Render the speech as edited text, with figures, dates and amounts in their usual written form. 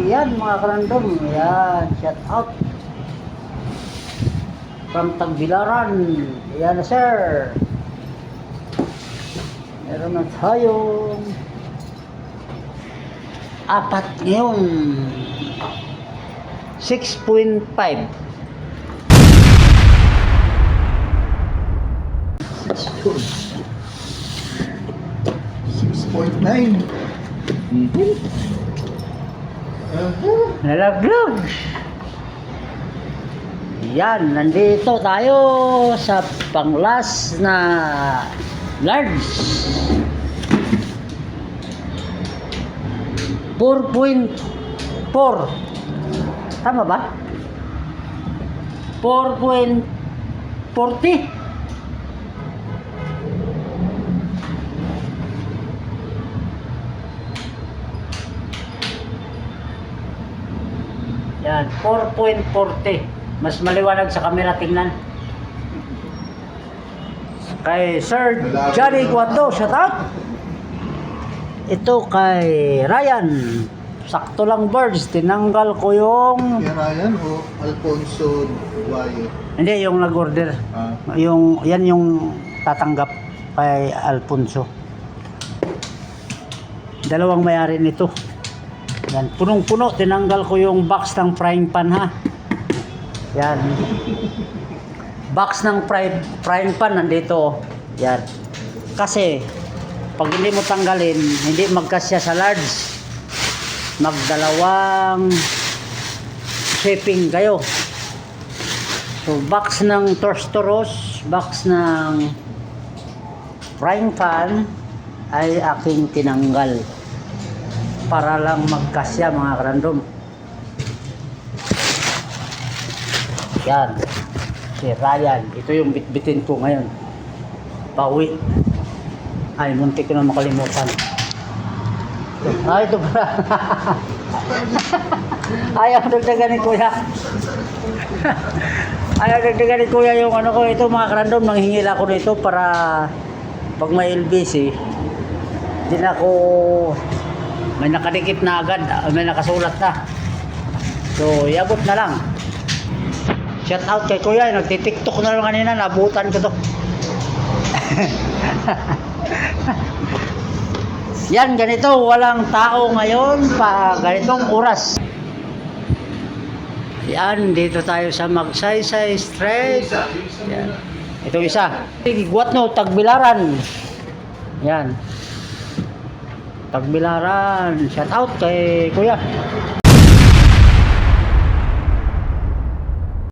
Yan mga karandom. Yan. Shout out. From Tagbilaran. Yan na sir. Meron na tayong apat ngayon. 6.5. 6.9. Nalaglag. Yan, nandito tayo sa panglas na large. 4.4. Tama ba? 4.40. Yan, 4.40. Mas maliwanag sa camera tingnan. Kay Sir Johnny Guado, shout out. Ito kay Ryan. Sakto lang birds, tinanggal ko yung... Kay Ryan o Alfonso Guayo? Hindi, yung nag-order. Yan yung tatanggap kay Alfonso. Dalawang may-ari nito. Yan, punong-puno, tinanggal ko yung box ng frying pan ha. Yan. Box ng frying pan nandito. Yan. Kasi pag hindi mo tanggalin, hindi magkasya sa large. Magdalawang shipping kayo. So box ng Tostoros, box ng frying pan ay aking tinanggal para lang magkasya mga karandom. Yan, si Ryan. Ito yung bitbitin ko ngayon. Pauwi. Ay, muntik ko na makalimutan. Ito pala. Ayaw dagdagan ni Kuya. Ayaw dagdagan ni Kuya yung ano ko. Ito mga karandom, nanghingila ko nito para pag may LBC, di na ako may nakadikit na agad, may nakasulat na. So, iabot na lang. Shout out kay Kuya, nagtitiktok na lang kanina, nabutan ko to. Yan, ganito, walang tao ngayon pa ganitong oras. Yan, dito tayo sa Magsaysay Street. Yan. Ito isa. Guwat no, Tagbilaran. Yan. Tagbilaran. Shout out kay Kuya.